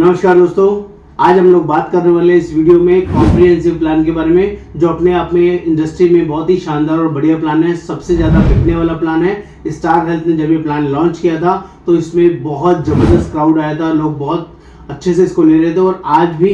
नमस्कार दोस्तों, आज हम लोग बात करने वाले इस वीडियो में कॉम्प्रिहेंसिव प्लान के बारे में, जो अपने आप में इंडस्ट्री में बहुत ही शानदार और बढ़िया प्लान है। सबसे ज्यादा बिकने वाला प्लान है। स्टार हेल्थ ने जब ये प्लान लॉन्च किया था तो इसमें बहुत जबरदस्त क्राउड आया था, लोग बहुत अच्छे से इसको ले रहे थे। और आज भी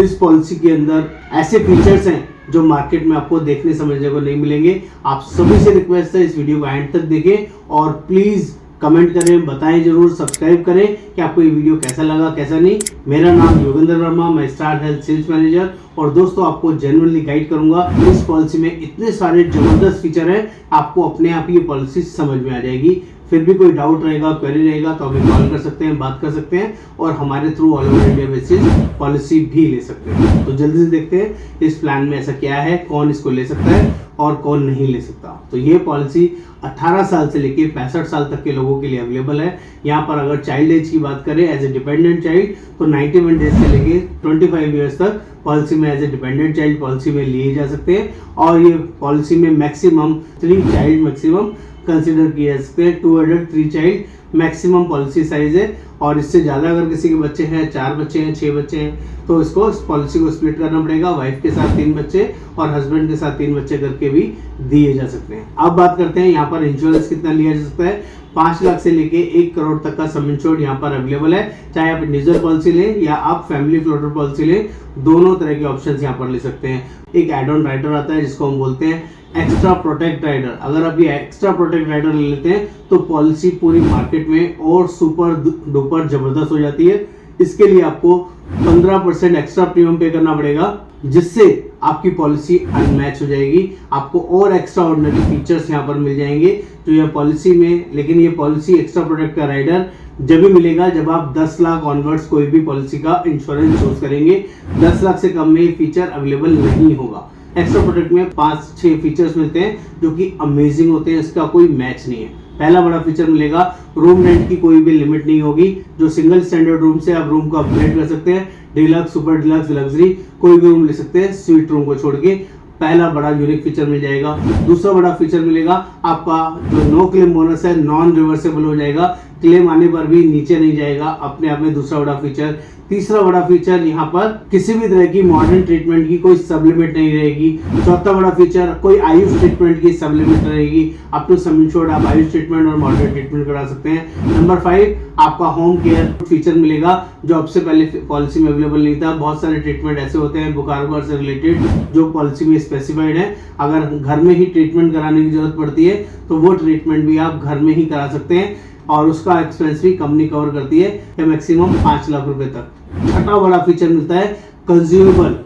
इस पॉलिसी के अंदर ऐसे फीचर्स हैं जो मार्केट में आपको देखने समझने को नहीं मिलेंगे। आप सभी से रिक्वेस्ट है, इस वीडियो को एंड तक देखें और प्लीज कमेंट करें, बताएं जरूर, सब्सक्राइब करें कि आपको ये वीडियो कैसा लगा कैसा नहीं। मेरा नाम योगेंद्र वर्मा, मैं स्टार हेल्थ सेल्स मैनेजर, और दोस्तों आपको जेन्युइनली गाइड करूंगा। इस पॉलिसी में इतने सारे जबरदस्त फीचर हैं, आपको अपने आप ही ये पॉलिसी समझ में आ जाएगी। फिर भी कोई डाउट रहेगा, क्वेरी रहेगा तो हमें कॉल कर सकते हैं, बात कर सकते हैं और हमारे through all over India basis policy भी ले सकते हैं। तो जल्दी से देखते हैं इस प्लान में ऐसा क्या है, कौन इसको ले सकता है और कौन नहीं ले सकता। तो ये पॉलिसी 18 साल से लेके 65 साल तक के लोगों के लिए अवेलेबल है। यहाँ पर अगर चाइल्ड एज की बात करें एज ए डिपेंडेंट चाइल्ड तो 91 डेज से लेके 25 ईयर्स तक पॉलिसी में as a dependent child policy में लिए जा सकते हैं। और ये पॉलिसी में मैक्सिमम 3 चाइल्ड मैक्सिमम कंसिडर किए जा सकते हैं। 2 adult 3 child maximum policy size है। और इससे ज़्यादा अगर किसी के बच्चे हैं, 4 बच्चे हैं, 6 बच्चे हैं, तो इसको इस पॉलिसी को स्प्लिट करना पड़ेगा। वाइफ के साथ 3 बच्चे और हस्बैंड के साथ 3 बच्चे करके भी दिए जा सकते हैं। अब बात करते हैं यहाँ पर इंश्योरेंस कितना लिया जा सकता है। 5 लाख से लेके 1 करोड़ तक का सम इंश्योर्ड यहाँ पर अवेलेबल है। चाहे आप इंडिविजुअल पॉलिसी लें या आप फैमिली फ्लोटर पॉलिसी लें, दोनों तरह के ऑप्शन यहाँ पर ले सकते हैं। एक एड ऑन राइडर आता है जिसको हम बोलते हैं एक्स्ट्रा प्रोटेक्ट राइडर। अगर आप ये एक्स्ट्रा प्रोटेक्ट राइडर ले लेते हैं तो पॉलिसी पूरी मार्केट में और सुपर डुपर जबरदस्त हो जाती है। इसके लिए आपको 15% एक्स्ट्रा प्रीमियम पे करना पड़ेगा, जिससे आपकी पॉलिसी अनमैच हो जाएगी। आपको और एक्स्ट्रा ऑर्डिनरी फीचर्स यहाँ पर मिल जाएंगे जो यह पॉलिसी में। लेकिन ये पॉलिसी एक्स्ट्रा प्रोटेक्ट का राइडर जब भी मिलेगा जब आप 10 लाख ऑनवर्ड्स कोई भी पॉलिसी का इंश्योरेंस चूज करेंगे। 10 लाख से कम में ये फीचर अवेलेबल नहीं होगा। एक्स्ट्रा प्रोटेक्ट में 5-6 फीचर्स मिलते हैं जो कि अमेजिंग होते हैं, इसका कोई मैच नहीं है। पहला बड़ा फीचर मिलेगा, रूम रेंट की कोई भी लिमिट नहीं होगी। जो सिंगल स्टैंडर्ड रूम से आप रूम को अपग्रेड कर सकते हैं, डिलक्स, सुपर डिलक्स, लग्जरी, कोई भी रूम ले सकते हैं स्वीट रूम को छोड़ के। पहला बड़ा यूनिक फीचर मिल जाएगा। दूसरा बड़ा फीचर मिलेगा, आपका जो नो क्लेम बोनस है नॉन रिवर्सेबल हो जाएगा। क्लेम आने पर भी नीचे नहीं जाएगा, अपने आप में दूसरा बड़ा फीचर। तीसरा बड़ा फीचर, यहाँ पर किसी भी तरह की मॉडर्न ट्रीटमेंट की कोई सब लिमिट नहीं रहेगी। चौथा बड़ा फीचर, कोई आयुष ट्रीटमेंट की सब लिमिट रहेगी। अप टू सम इंश्योर्ड आप आयुष ट्रीटमेंट और मॉडर्न ट्रीटमेंट करा सकते हैं। नंबर 5, आपका होम केयर फीचर मिलेगा जो आपसे पहले पॉलिसी में अवेलेबल नहीं था। बहुत सारे ट्रीटमेंट ऐसे होते हैं बुखार से रिलेटेड जो पॉलिसी में स्पेसिफाइड है। अगर घर में ही ट्रीटमेंट कराने की जरूरत पड़ती है तो वो ट्रीटमेंट भी आप घर में ही करा सकते हैं और उसका एक्सपेंस भी कंपनी कवर करती है मैक्सिमम 5 लाख रुपए तक। छठा बड़ा फीचर मिलता है कंज्यूमेबल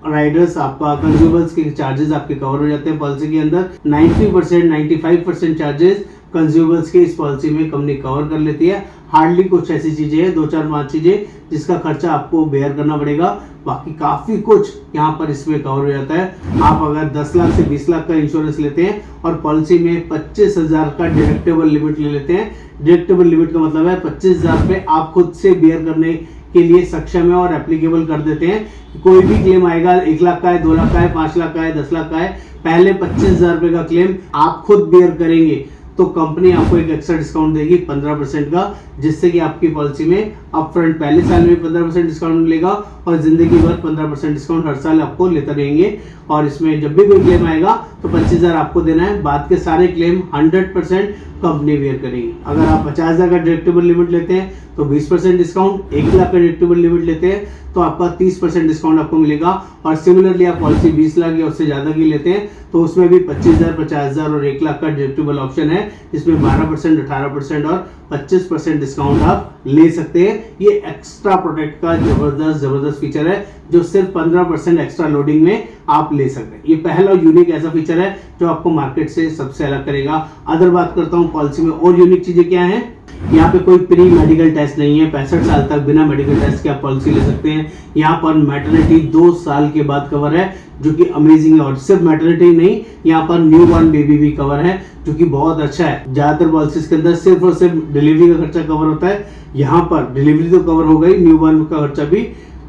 राइडर्स। आपका कंज्यूमेबल्स के चार्जेस आपके कवर हो जाते हैं पॉलिसी के अंदर। 90% 95% चार्जेस कंज्यूमेबल्स के इस पॉलिसी में कंपनी कवर कर लेती है। हार्डली कुछ ऐसी चीजें हैं, 2-4-5 चीजें जिसका खर्चा आपको बेयर करना पड़ेगा, बाकी काफी कुछ यहाँ पर इसमें कवर हो जाता है। आप अगर 10 लाख से 20 लाख का इंश्योरेंस लेते हैं और पॉलिसी में 25,000 का डिडक्टेबल लिमिट ले लेते हैं। डिडक्टेबल लिमिट का मतलब है 25,000 पे आप खुद से बेयर करने के लिए सक्षम है और एप्लीकेबल कर देते हैं। कोई भी क्लेम आएगा, 1 लाख का है, 2 लाख का है, 5 लाख का है, 10 लाख का है, पहले 25,000 रुपए का क्लेम आप खुद बेयर करेंगे तो कंपनी आपको एक एक्स्ट्रा डिस्काउंट देगी 15% का, जिससे कि आपकी पॉलिसी में अपफ्रंट पहले साल में 15% डिस्काउंट मिलेगा और जिंदगी भर 15% डिस्काउंट हर साल आपको लेते रहेंगे। और इसमें जब भी कोई क्लेम आएगा तो 25,000 आपको देना है, बाद के सारे क्लेम 100% कंपनी बेयर करेगी। अगर आप 50,000 का डिडक्टेबल लिमिट लेते हैं तो 20% डिस्काउंट, 1 लाख का डिडक्टेबल लिमिट लेते हैं तो आपका 30% डिस्काउंट आपको मिलेगा। और सिमिलरली आप पॉलिसी 20 लाख या उससे ज्यादा की लेते हैं तो उसमें भी 25,000, 50,000 और 1 लाख का डिडक्टेबल ऑप्शन है, जिसमें 12%, 18% और 25% डिस्काउंट आप ले सकते हैं। ये एक्स्ट्रा प्रोटेक्ट का जबरदस्त फीचर है जो सिर्फ 15% एक्स्ट्रा लोडिंग में आप ले सकते हैं। ये पहला यूनिक ऐसा फीचर है जो आपको मार्केट से सबसे अलग करेगा। अदर बात करता हूँ पॉलिसी में और यूनिक चीजें क्या हैं। यहाँ पे कोई प्री मेडिकल टेस्ट नहीं है। 65 साल तक बिना मेडिकल टेस्ट के आप पॉलिसी ले सकते हैं। यहाँ पर मैटरनिटी 2 साल के बाद कवर है जो कि अमेजिंग है। और सिर्फ मैटरनिटी नहीं, यहाँ पर न्यू बॉर्न बेबी भी कवर है जो कि बहुत अच्छा है। ज्यादातर पॉलिसीज के अंदर सिर्फ और सिर्फ डिलीवरी का खर्चा कवर होता है, यहाँ पर डिलीवरी तो कवर हो गई, न्यू बॉर्न का खर्चा भी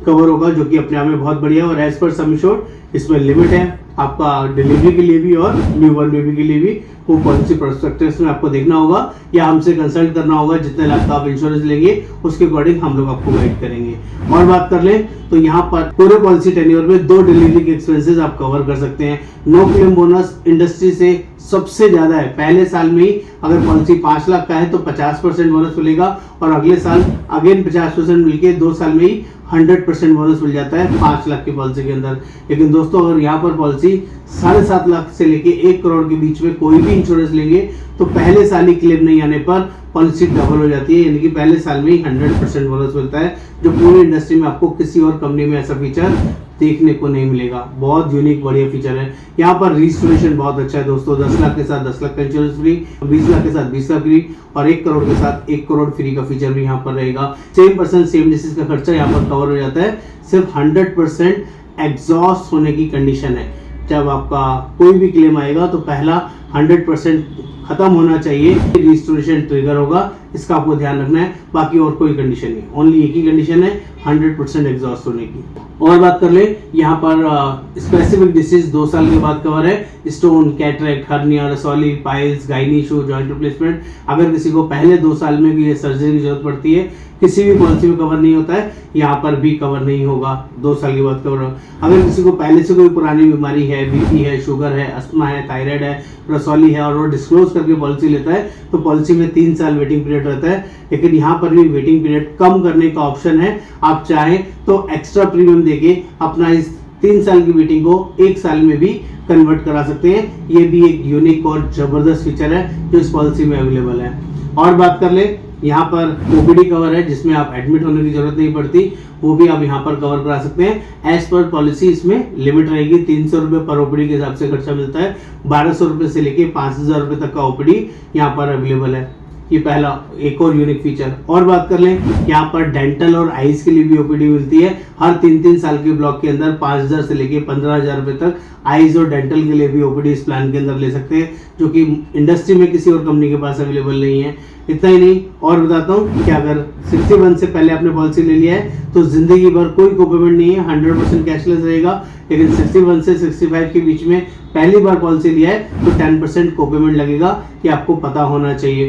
कवर होगा जो कि अपने आप में बहुत बढ़िया है। और एज पर सम इंश्योर्ड इसमें लिमिट है। आपका डिलीवरी के लिए भी और न्यू बॉर्न बेबी के लिए भी वो पॉलिसी प्रोस्पेक्टस में आपको देखना होगा या हमसे कंसल्ट करना होगा। जितने लाख का आप इंश्योरेंस लेंगे उसके अकॉर्डिंग हम लोग आपको गाइड करेंगे। और बात कर लें तो यहाँ पर पूरे पॉलिसी टेन्योर में 2 डिलीवरी के एक्सपेंसेस आप कवर कर सकते हैं। नो क्लेम बोनस इंडस्ट्री से सबसे ज्यादा है। पहले साल में ही अगर पॉलिसी 5 लाख का है तो 50% बोनस मिलेगा और अगले साल अगेन 50% मिलके 2 साल में ही 100% बोनस मिल जाता है 5 लाख की पॉलिसी के अंदर। लेकिन दोस्तों अगर यहाँ पर पॉलिसी 7.5 लाख से लेके 1 करोड़ के बीच में कोई भी इंश्योरेंस लेंगे तो पहले साल ही क्लेम नहीं आने पर पॉलिसी डबल हो जाती है, यानी कि पहले साल में ही 100% बोनस मिलता है, जो पूरी इंडस्ट्री में आपको किसी और कंपनी में ऐसा फीचर देखने को नहीं मिलेगा। बहुत यूनिक बढ़िया फीचर है। यहाँ पर रजिस्ट्रेशन बहुत अच्छा है दोस्तों। 10 लाख के साथ 10 लाख का इंश्योरेंस फ्री, 20 लाख के साथ 20 लाख फ्री और 1 करोड़ के साथ 1 करोड़ फ्री का फीचर भी यहाँ पर रहेगा। सेम पर्सन सेम डिसीज का खर्चा यहाँ पर कवर हो जाता है। सिर्फ 100% एग्जॉस्ट होने की कंडीशन है। जब आपका कोई भी क्लेम आएगा तो पहला 100% खत्म होना चाहिए, रजिस्ट्रेशन ट्रिगर होगा, इसका आपको ध्यान रखना है। बाकी और कोई कंडीशन नहीं, ओनली एक ही कंडीशन है 100% एग्जॉस्ट होने की। और बात कर ले यहाँ पर स्पेसिफिक डिसीज 2 साल के बाद कवर है। स्टोन, कैटरेक्ट, हर्निया, रसौली, piles, gynae issue, joint replacement. अगर किसी को पहले 2 साल में भी ये सर्जरी की जरूरत पड़ती है, किसी भी पॉलिसी में कवर नहीं होता है, यहाँ पर भी कवर नहीं होगा। 2 साल के बाद कवर होगा। अगर किसी को पहले से कोई पुरानी बीमारी है, बीपी है, शुगर है, अस्थमा है, थायराइड है, रसौली है और वो डिस्क्लोज करके पॉलिसी लेता है तो पॉलिसी में 3 साल वेटिंग पीरियड रहता है। लेकिन यहाँ पर भी वेटिंग पीरियड कम करने का ऑप्शन है। आप चाहें तो एक्स्ट्रा प्रीमियम देके अपना इस 3 साल की वेटिंग को 1 साल में भी कन्वर्ट करा सकते हैं। ये भी एक यूनिक और जबरदस्त फीचर है जो इस पॉलिसी में अवेलेबल है। और बात कर ले यहाँ पर ओपीडी कवर है, जिसमें आप एडमिट होने की जरूरत नहीं पड़ती, वो भी आप यहाँ पर कवर करा सकते हैं। एज पर पॉलिसी इसमें लिमिट रहेगी 300 रुपए पर ओपीडी के हिसाब से खर्चा मिलता है। 1200 रुपए से लेके 5000 रुपए तक का ओपीडी यहाँ पर अवेलेबल है। ये पहला एक और यूनिक फीचर। और बात कर लें यहाँ पर डेंटल और आईज के लिए भी ओपीडी मिलती है। हर 3-3 साल के ब्लॉक के अंदर 5000 से लेके 15000 रुपए तक आईज और डेंटल के लिए भी ओपीडी इस प्लान के अंदर ले सकते हैं, जो कि इंडस्ट्री में किसी और कंपनी के पास अवेलेबल नहीं है। इतना ही नहीं, और बताता हूँ कि अगर 61 से पहले आपने पॉलिसी ले लिया है तो जिंदगी भर कोई कोपेमेंट नहीं है, 100% कैशलेस रहेगा। लेकिन 61 से 65 के बीच में पहली बार पॉलिसी लिया है तो 10% कोपेमेंट लगेगा, ये आपको पता होना चाहिए।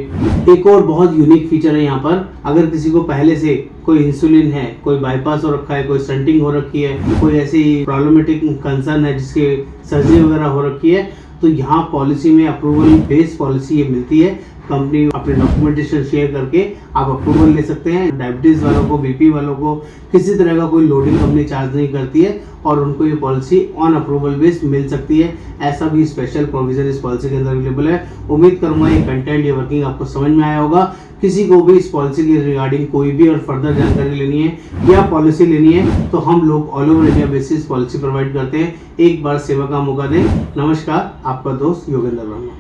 एक और बहुत यूनिक फीचर है यहाँ पर, अगर किसी को पहले से कोई इंसुलिन है, कोई बाईपास हो रखा है, कोई स्टंटिंग हो रखी है, कोई ऐसी प्रॉब्लमेटिक कंसर्न है जिसके सर्जरी वगैरह हो रखी है, तो यहाँ पॉलिसी में अप्रूवल बेस्ड पॉलिसी ये मिलती है। कंपनी अपने डॉक्यूमेंटेशन शेयर करके आप अप्रूवल ले सकते हैं। डायबिटीज वालों को, बीपी वालों को किसी तरह का कोई लोडिंग कंपनी चार्ज नहीं करती है और उनको ये पॉलिसी ऑन अप्रूवल बेस्ड मिल सकती है। ऐसा भी स्पेशल प्रोविजन इस पॉलिसी के अंदर अवेलेबल है। उम्मीद करूंगा ये कंटेंट, ये वर्किंग आपको समझ में आया होगा। किसी को भी इस पॉलिसी के रिगार्डिंग कोई भी और फर्दर जानकारी लेनी है या पॉलिसी लेनी है तो हम लोग all over India basis policy provide करते हैं। एक बार सेवा का मौका दें। नमस्कार, आपका दोस्त योगेंद्र वर्मा।